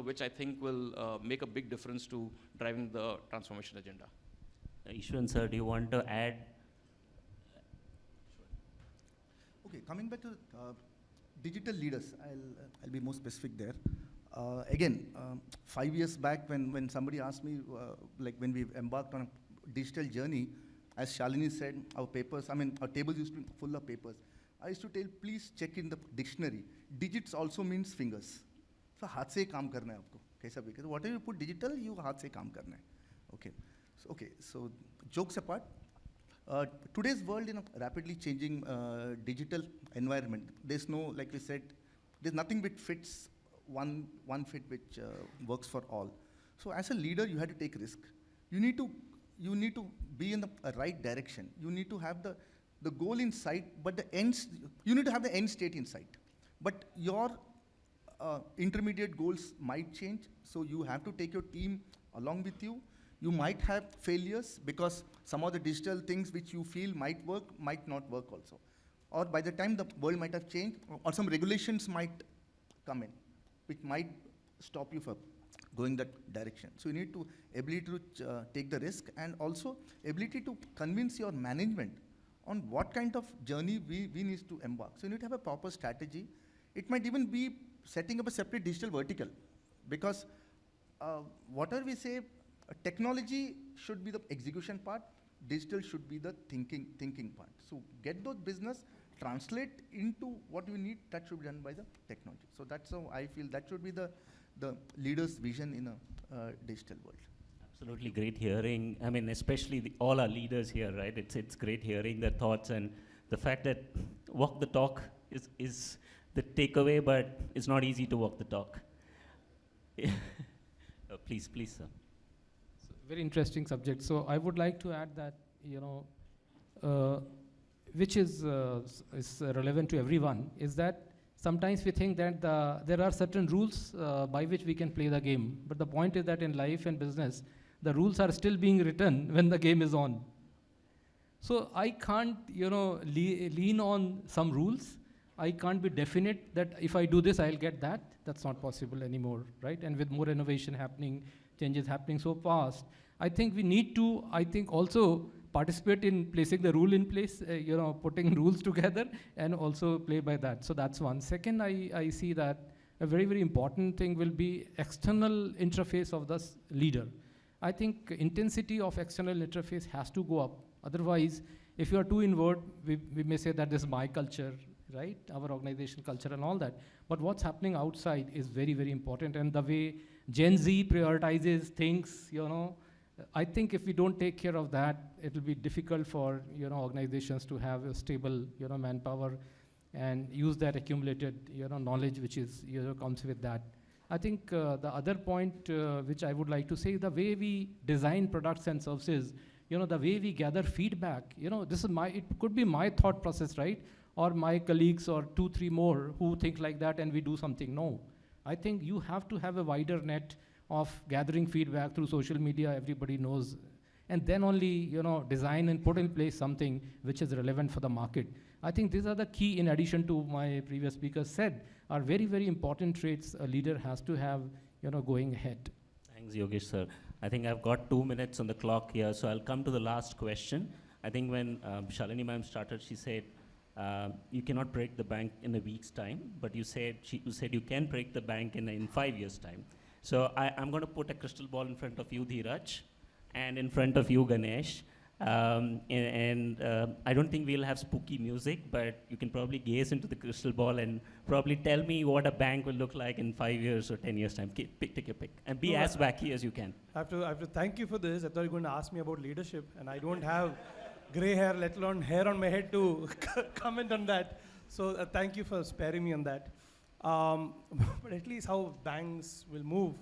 which I think will make a big difference to driving the transformation agenda. Ishwan sir, do you want to add? Okay, coming back to digital leaders, I'll be more specific there. Again, 5 years back when somebody asked me, like when we embarked on a digital journey, as Shalini said, our tables used to be full of papers. I used to tell, please check in the dictionary. Digits also means fingers. So, हाथ से काम करना है आपको. कैसा भी? Whatever you put digital, you हाथ से काम करना है. Okay. So jokes apart, today's world in a rapidly changing digital environment, there's no, like we said, there's nothing which fits one fit which works for all. So as a leader, you have to take risk. You need to be in the right direction. You need to have the goal in sight, but you need to have the end state in sight. But your intermediate goals might change, so you have to take your team along with you. You might have failures because some of the digital things which you feel might work, might not work also. Or by the time the world might have changed, or some regulations might come in, which might stop you from going that direction. So you need to ability to take the risk, and also ability to convince your management on what kind of journey we need to embark. So you need to have a proper strategy. It might even be setting up a separate digital vertical, because whatever we say, technology should be the execution part, digital should be the thinking part. So get those business, translate into what you need, that should be done by the technology. So that's how I feel that should be the leader's vision in a digital world. Absolutely great hearing. I mean, especially all our leaders here, right? It's great hearing their thoughts, and the fact that walk the talk is the takeaway, but it's not easy to walk the talk. Please, sir. Very interesting subject. So I would like to add that, which is relevant to everyone, is that sometimes we think that there are certain rules by which we can play the game. But the point is that in life and business, the rules are still being written when the game is on. So I can't, lean on some rules. I can't be definite that if I do this, I'll get that. That's not possible anymore, right? And with more innovation happening, changes happening so fast, I think we need to, also participate in placing the rule in place, putting rules together and also play by that. So that's one. Second, I see that a very, very important thing will be external interface of the leader. I think intensity of external interface has to go up. Otherwise, if you are too inward, we may say that this is my culture, right? Our organization culture and all that. But what's happening outside is very, very important. And the way Gen Z prioritizes things, I think if we don't take care of that, it will be difficult for organizations to have a stable manpower and use that accumulated knowledge which is comes with that. I think the other point which I would like to say, the way we design products and services, the way we gather feedback, this is it could be my thought process, right? Or my colleagues or 2, 3 more who think like that and we do something. No, I think you have to have a wider net of gathering feedback through social media, everybody knows, and then only design and put in place something which is relevant for the market. I think these are the key, in addition to my previous speakers said, are very, very important traits a leader has to have going ahead. Thanks, Yogesh, sir. I think I've got 2 minutes on the clock here, so I'll come to the last question. I think when Shalini ma'am started, she said, you cannot break the bank in a week's time, but you said you can break the bank in 5 years' time. So I'm going to put a crystal ball in front of you, Dheeraj, and in front of you, Ganesh. I don't think we'll have spooky music, but you can probably gaze into the crystal ball and probably tell me what a bank will look like in 5 years or 10 years' time. Take your pick, and be as wacky as you can. I have to thank you for this. I thought you were going to ask me about leadership, and I don't have gray hair, let alone hair on my head to comment on that. So thank you for sparing me on that. But at least how banks will move.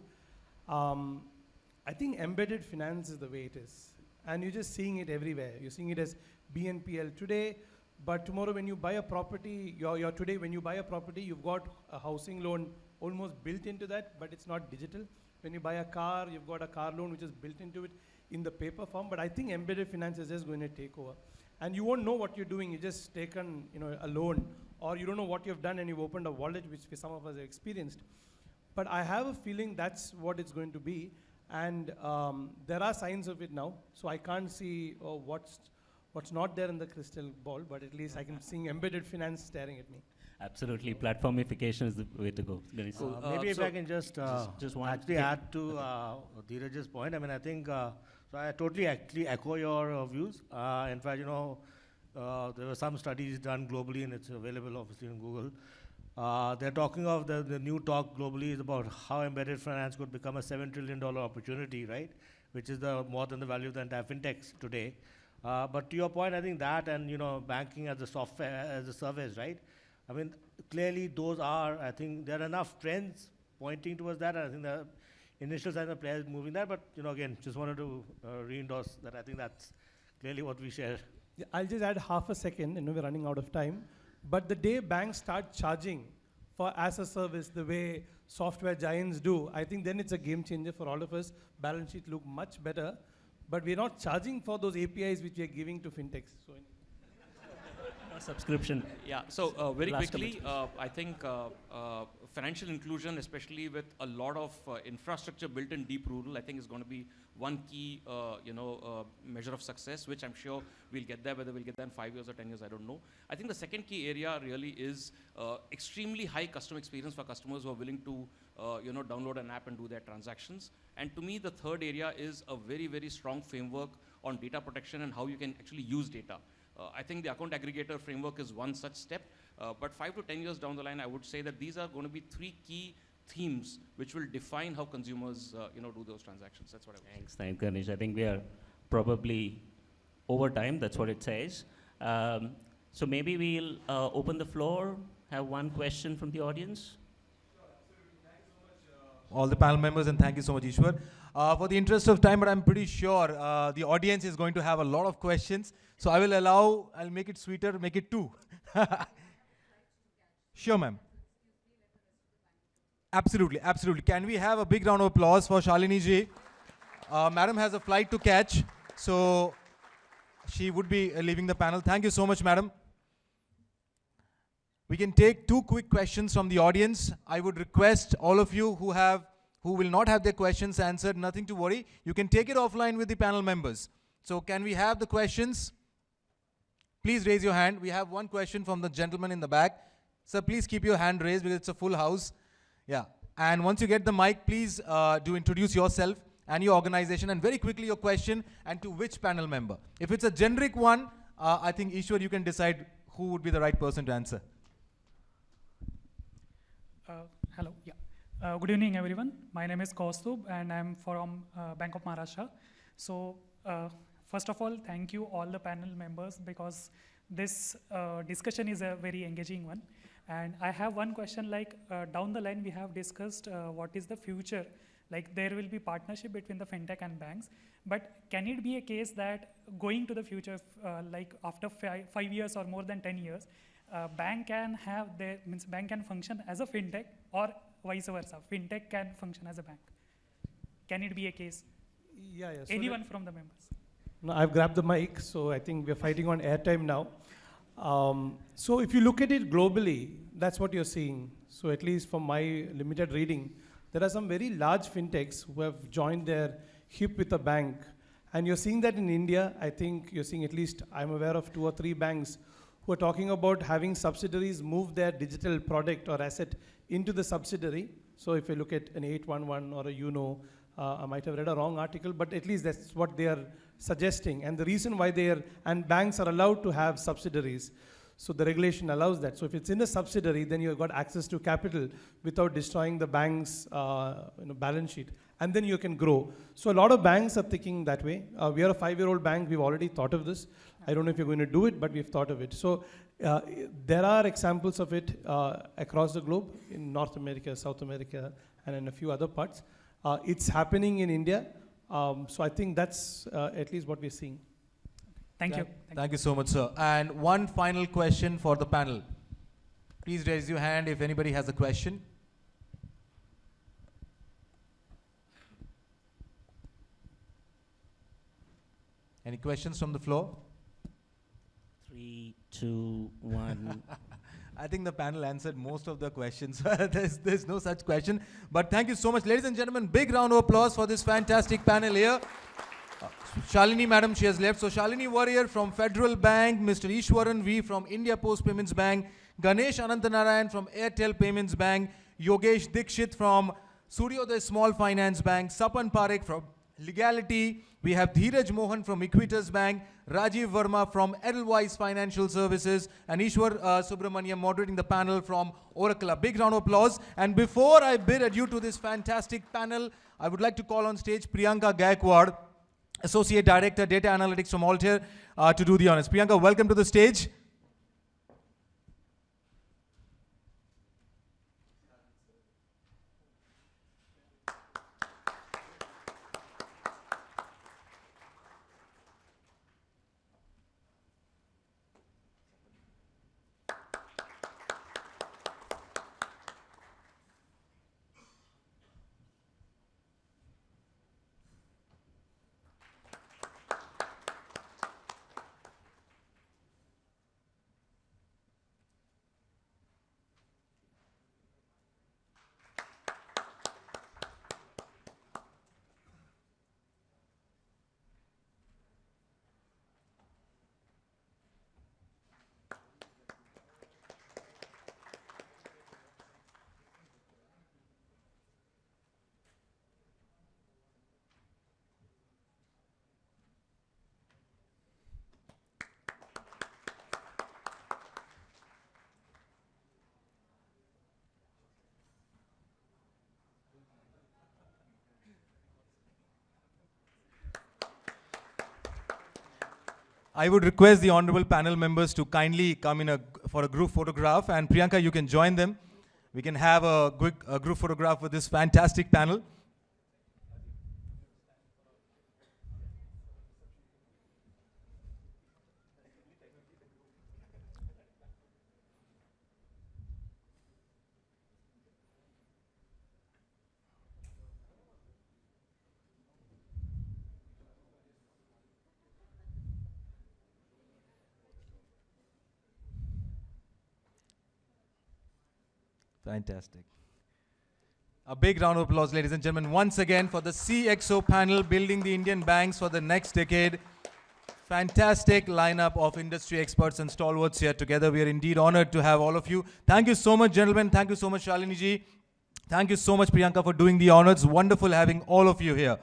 I think embedded finance is the way it is. And you're just seeing it everywhere. You're seeing it as BNPL today, but tomorrow when you buy a property, today when you buy a property, you've got a housing loan almost built into that, but it's not digital. When you buy a car, you've got a car loan which is built into it in the paper form, but I think embedded finance is just going to take over. And you won't know what you're doing. You just taken a loan, or you don't know what you've done and you've opened a wallet, which some of us have experienced. But I have a feeling that's what it's going to be. And there are signs of it now. So I can't see what's not there in the crystal ball, but at least I can see embedded finance staring at me. Absolutely, platformification is the way to go. Cool. Maybe if I can just actually add to Dheeraj's point. I mean, I think, so I totally actually echo your views. In fact, there were some studies done globally, and it's available obviously on Google. They're talking of the new talk globally is about how embedded finance could become a $7 trillion opportunity, right? Which is more than the value of the entire fintechs today. But to your point, I think that and banking as a software, as a service, right? I mean, clearly those are, I think there are enough trends pointing towards that. I think the initial signs of players moving there, but again, just wanted to re-endorse that. I think that's clearly what we share. Yeah, I'll just add half a second, we're running out of time. But the day banks start charging for as a service the way software giants do, I think then it's a game changer for all of us. Balance sheet look much better, but we're not charging for those APIs which we are giving to fintechs. So subscription. Yeah, so very quickly, I think financial inclusion, especially with a lot of infrastructure built in deep rural, I think is going to be one key measure of success, which I'm sure we'll get there. Whether we'll get there in 5 years or 10 years, I don't know. I think the second key area really is extremely high customer experience for customers who are willing to download an app and do their transactions. And to me, the third area is a very, very strong framework on data protection and how you can actually use data. I think the account aggregator framework is one such step, but 5 to 10 years down the line, I would say that these are going to be 3 key themes which will define how consumers do those transactions. That's what I would say. Thanks, Ganesh. I think we are probably over time. That's what it says. So maybe we'll open the floor. have one question from the audience? All the panel members, and thank you so much, Easwar. For the interest of time, but I'm pretty sure the audience is going to have a lot of questions. So I'll make it sweeter, make it 2. Sure, ma'am. Absolutely, absolutely. Can we have a big round of applause for Shalini ji? Madam has a flight to catch, so she would be leaving the panel. Thank you so much, madam. We can take 2 quick questions from the audience. I would request all of you who will not have their questions answered, nothing to worry. You can take it offline with the panel members. So can we have the questions? Please raise your hand. We have one question from the gentleman in the back. Sir, please keep your hand raised because it's a full house. Yeah. And once you get the mic, please do introduce yourself and your organization, and very quickly your question and to which panel member. If it's a generic one, I think Easwar, you can decide who would be the right person to answer. Hello. Yeah. Good evening, everyone. My name is Kaustubh, and I'm from Bank of Maharashtra. So, first of all, thank you all the panel members, because this discussion is a very engaging one. And I have one question, like down the line we have discussed what is the future. Like there will be partnership between the fintech and banks, but can it be a case that going to the future, like after 5 years or more than 10 years, bank can bank can function as a fintech, or vice versa, fintech can function as a bank? Can it be a case? Yeah. So anyone from the members? No, I've grabbed the mic, so I think we're fighting on airtime now. So if you look at it globally, that's what you're seeing. So at least from my limited reading, there are some very large fintechs who have joined their hip with a bank. And you're seeing that in India. I think you're seeing, at least I'm aware of 2 or 3 banks who are talking about having subsidiaries move their digital product or asset into the subsidiary. So if you look at an 811 or a I might have read a wrong article, but at least that's what they are suggesting. And the reason why and banks are allowed to have subsidiaries. So the regulation allows that. So if it's in a subsidiary, then you've got access to capital without destroying the bank's balance sheet. And then you can grow. So a lot of banks are thinking that way. We are a 5-year-old bank. We've already thought of this. I don't know if you're going to do it, but we've thought of it. So there are examples of it across the globe, in North America, South America, and in a few other parts. It's happening in India. So I think that's at least what we're seeing. Thank you. Thank you so much, sir. And one final question for the panel. Please raise your hand if anybody has a question. Any questions from the floor? 3, 2, 1. I think the panel answered most of the questions. there's no such question. But thank you so much. Ladies and gentlemen, big round of applause for this fantastic panel here. Shalini madam, she has left. So Shalini Warrier from Federal Bank, Mr. Easwaran V from India Post Payments Bank, Ganesh Ananthanarayanan from Airtel Payments Bank, Yogesh Dixit from Suryoday Small Finance Bank, Sapan Parekh from Leegality. We have Dheeraj Mohan from Equitas Bank, Rajeev Varma from Edelweiss Financial Services, and Easwar Subramanian moderating the panel from Oracle. A big round of applause. And before I bid adieu to this fantastic panel, I would like to call on stage Priyanka Gaikwad, Associate Director, Data Analytics from Altair, to do the honors. Priyanka, welcome to the stage. I would request the honorable panel members to kindly come in for a group photograph, and Priyanka, you can join them. We can have a quick group photograph with this fantastic panel. Fantastic. A big round of applause, ladies and gentlemen, once again for the CXO panel, building the Indian banks for the next decade. Fantastic lineup of industry experts and stalwarts here together. We are indeed honored to have all of you. Thank you so much, gentlemen. Thank you so much, Shalini ji. Thank you so much, Priyanka, for doing the honors. Wonderful having all of you here.